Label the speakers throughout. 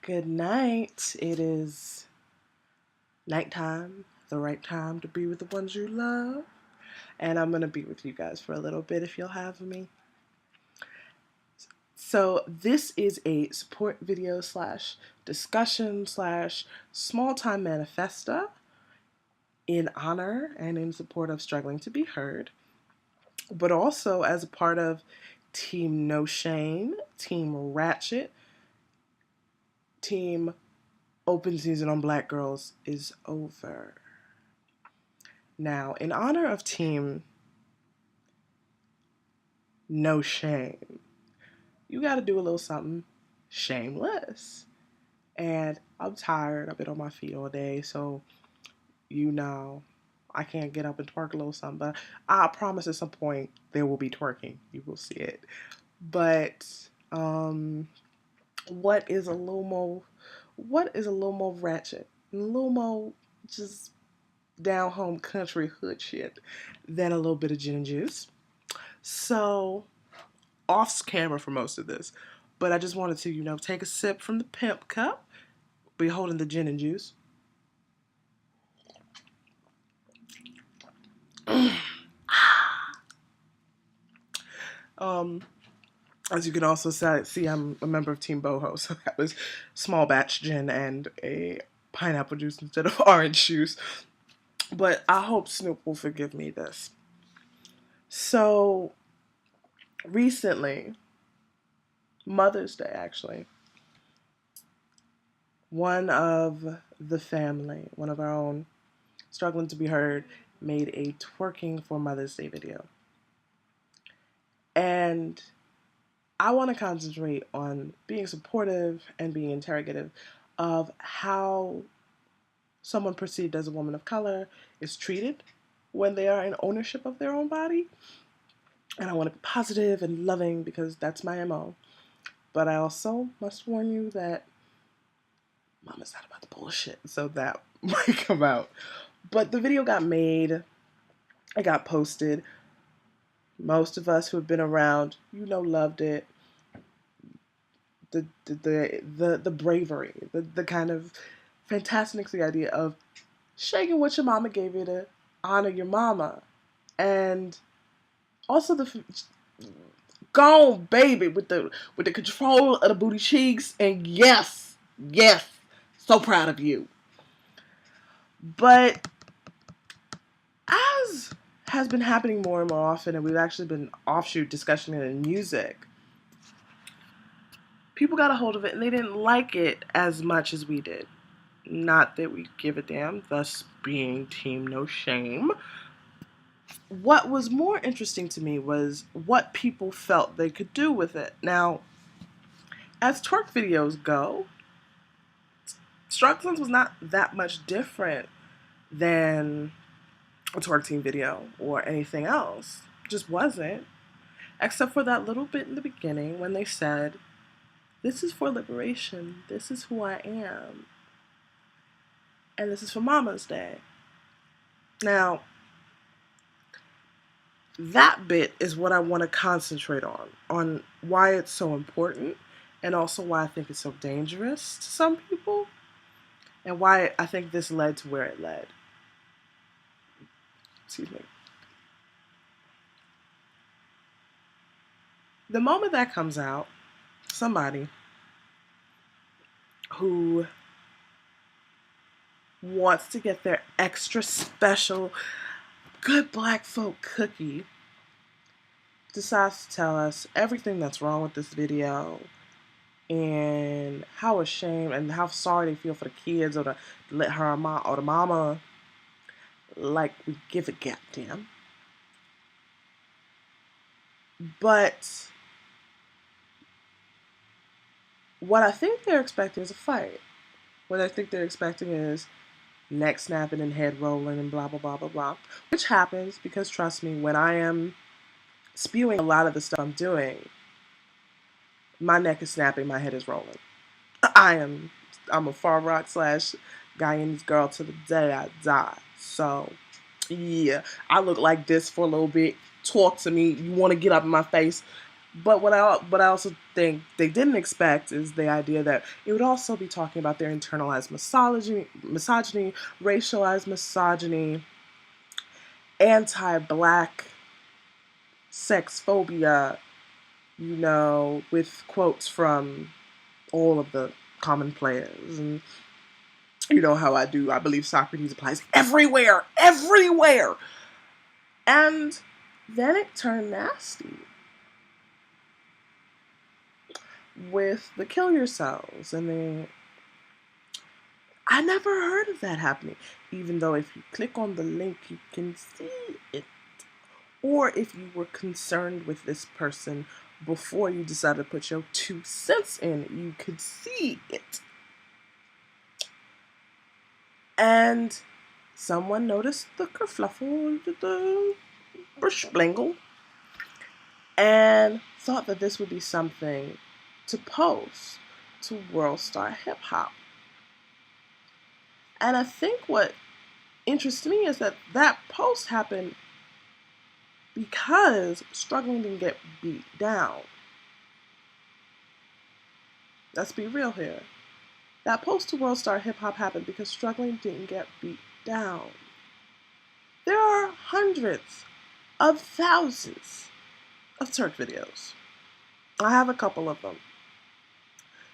Speaker 1: Good night. It is nighttime, the right time to be with the ones you love. And I'm going to be with you guys for a little bit if you'll have me. So, this is a support video slash discussion slash small time manifesta in honor and in support of struggling to be heard, but also as a part of Team No Shame, Team Ratchet, Team Open Season on Black Girls is over. Now, in honor of Team No Shame, you got to do a little something shameless. And I'm tired. I've been on my feet all day, so I can't get up and twerk a little something. But I promise at some point there will be twerking. You will see it. But what is a little more? What is a little more ratchet? A little more just down home country hood shit than a little bit of gin and juice. So, off camera for most of this, but I just wanted to, take a sip from the pimp cup, be holding the gin and juice. As you can also see, I'm a member of Team Boho, so that was small batch gin and a pineapple juice instead of orange juice. But I hope Snoop will forgive me this. So, recently, Mother's Day actually, one of the family, one of our own, struggling to be heard, made a twerking for Mother's Day video. And I want to concentrate on being supportive and being interrogative of how someone perceived as a woman of color is treated when they are in ownership of their own body. And I want to be positive and loving because that's my MO. But I also must warn you that Mama's not about the bullshit, so that might come out. But the video got made, it got posted. Most of us who have been around, loved it. The bravery, the kind of fantastic the idea of shaking what your mama gave you to honor your mama, and also the gone baby with the control of the booty cheeks, and yes, so proud of you. But as has been happening more and more often, and we've actually been offshoot discussing it in music, people got a hold of it and they didn't like it as much as we did. Not that we give a damn, thus being Team No Shame. What was more interesting to me was what people felt they could do with it. Now, as twerk videos go, Strucklins was not that much different than a twerk team video or anything else. Just wasn't. Except for that little bit in the beginning when they said, "This is for liberation. This is who I am. And this is for Mama's Day." Now, that bit is what I want to concentrate on why it's so important, and also why I think it's so dangerous to some people, and why I think this led to where it led. Excuse me. The moment that comes out, somebody who wants to get their extra special good black folk cookie decides to tell us everything that's wrong with this video and how ashamed and how sorry they feel for the kids, or to let her mom or the mama, like we give a goddamn. But what I think they're expecting is a fight. What I think they're expecting is neck snapping and head rolling and blah, blah, blah, blah, blah. Which happens because, trust me, when I am spewing a lot of the stuff I'm doing, my neck is snapping, my head is rolling. I'm a far rock slash Guyanese girl to the day I die. So, yeah, I look like this for a little bit. Talk to me. You want to get up in my face? But what I also think they didn't expect is the idea that it would also be talking about their internalized misogyny, racialized misogyny, anti-black sex phobia, with quotes from all of the common players. And you know how I do. I believe Socrates applies everywhere, everywhere. And then it turned nasty with the kill yourselves. I never heard of that happening. Even though if you click on the link, you can see it. Or if you were concerned with this person before you decided to put your 2 cents in, you could see it. And someone noticed the kerfluffle, the blingle, and thought that this would be something to post to World Star Hip Hop. And I think what interests me is that that post happened because Struggling didn't get beat down. Let's be real here. That post to World Star Hip Hop happened because Struggling didn't get beat down. There are hundreds of thousands of Turk videos. I have a couple of them.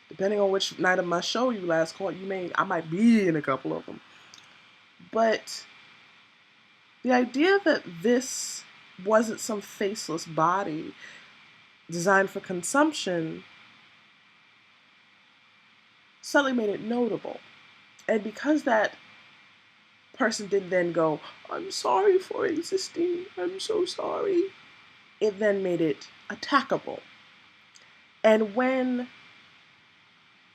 Speaker 1: Depending on which night of my show you last caught, I might be in a couple of them. But the idea that this wasn't some faceless body designed for consumption suddenly made it notable. And because that person didn't then go, "I'm sorry for existing, I'm so sorry," it then made it attackable. And when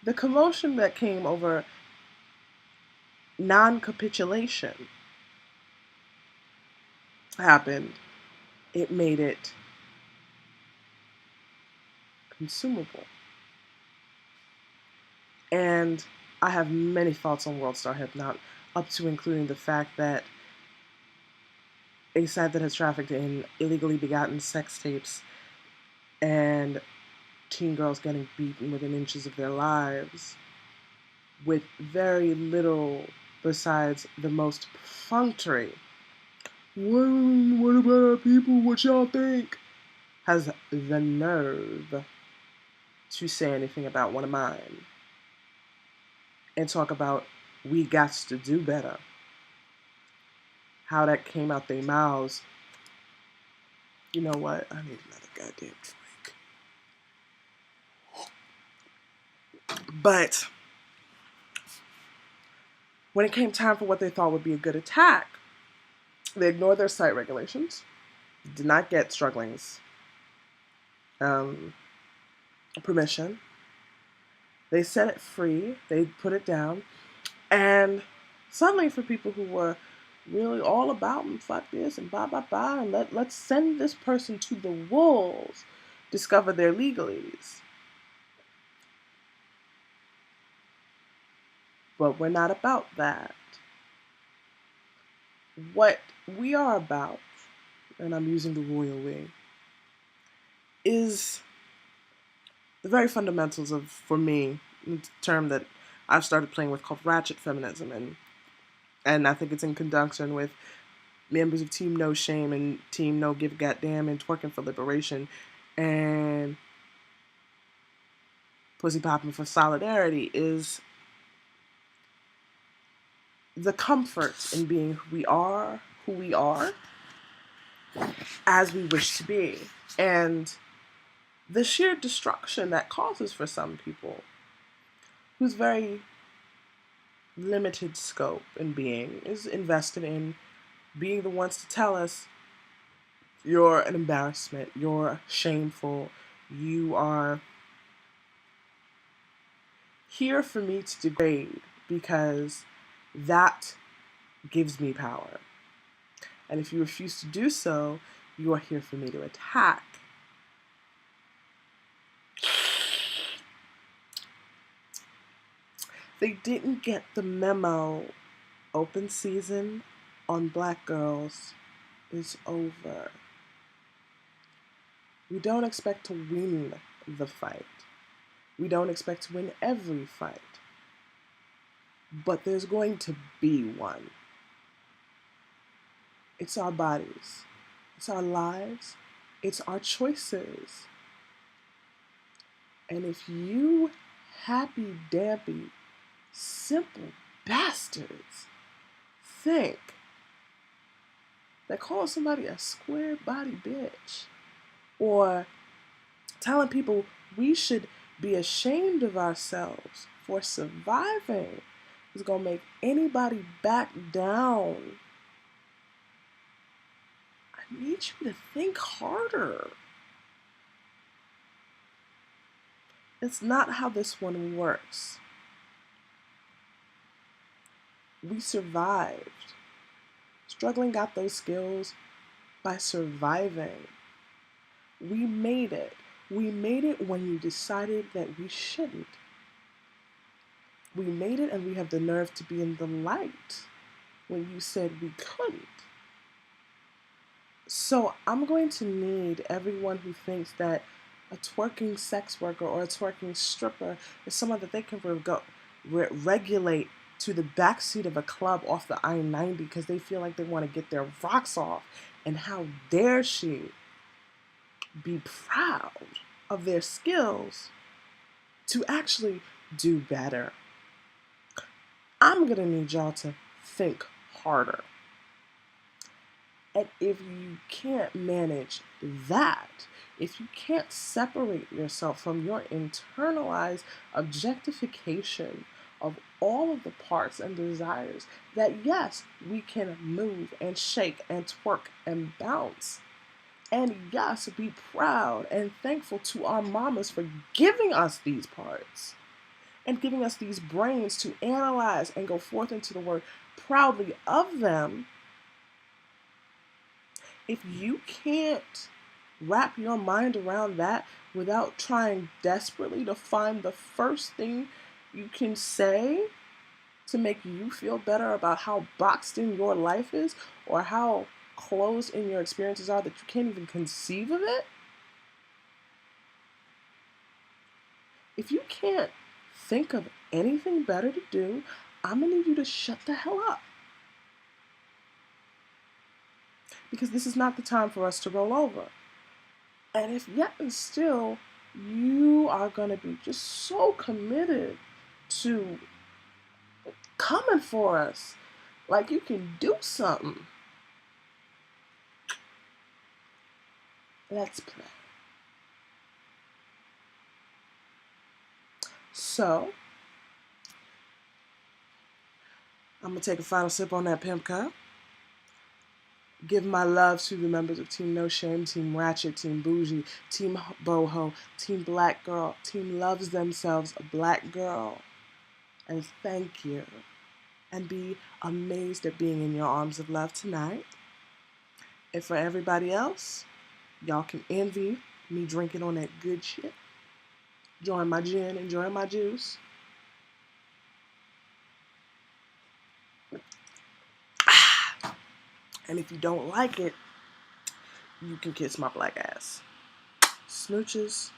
Speaker 1: the commotion that came over non-capitulation happened, it made it consumable. And I have many thoughts on World Star Hip Hop, up to including the fact that a site that has trafficked in illegally begotten sex tapes and teen girls getting beaten within inches of their lives with very little besides the most perfunctory, what about our people, what y'all think, has the nerve to say anything about one of mine and talk about we got to do better. How that came out their mouths. You know what? I need another goddamn drink. But when it came time for what they thought would be a good attack, they ignored their site regulations, did not get Struggling's permission. They set it free, they put it down, and suddenly for people who were really all about and fuck this and blah blah blah and let's send this person to the wolves, discover their legalese. But we're not about that. What we are about, and I'm using the royal we, is the very fundamentals of, for me, a term that I've started playing with called ratchet feminism, and I think it's in conjunction with members of Team No Shame and Team No Give a Goddamn and Twerking for Liberation and Pussy Popping for Solidarity, is the comfort in being who we are, as we wish to be, and the sheer destruction that causes for some people whose very limited scope in being is invested in being the ones to tell us you're an embarrassment, you're shameful, you are here for me to degrade because that gives me power. And if you refuse to do so, you are here for me to attack. They didn't get the memo. Open season on black girls is over. We don't expect to win the fight. We don't expect to win every fight. But there's going to be one. It's our bodies. It's our lives. It's our choices. And if you happy, dampy, simple bastards think that calling somebody a square body bitch or telling people we should be ashamed of ourselves for surviving is going to make anybody back down, I need you to think harder. It's not how this one works. We survived. Struggling got those skills by surviving. We made it. We made it when you decided that we shouldn't. We made it, and we have the nerve to be in the light when you said we couldn't. So I'm going to need everyone who thinks that a twerking sex worker or a twerking stripper is someone that they can regulate to the backseat of a club off the I-90 because they feel like they want to get their rocks off. And how dare she be proud of their skills to actually do better. I'm going to need y'all to think harder. And if you can't manage that, if you can't separate yourself from your internalized objectification of all of the parts and desires, that yes, we can move and shake and twerk and bounce. And yes, be proud and thankful to our mamas for giving us these parts and giving us these brains to analyze and go forth into the world proudly of them. If you can't wrap your mind around that without trying desperately to find the first thing you can say to make you feel better about how boxed in your life is or how closed in your experiences are that you can't even conceive of it, if you can't think of anything better to do, I'm going to need you to shut the hell up. Because this is not the time for us to roll over. And if yet and still you are going to be just so committed to coming for us, like you can do something, let's play. So, I'm going to take a final sip on that pimp cup. Give my love to the members of Team No Shame, Team Ratchet, Team Bougie, Team Boho, Team Black Girl, Team Loves Themselves a Black Girl. And thank you. And be amazed at being in your arms of love tonight. And for everybody else, y'all can envy me drinking on that good shit. Enjoying my gin, enjoying my juice. And if you don't like it, you can kiss my black ass. Smooches.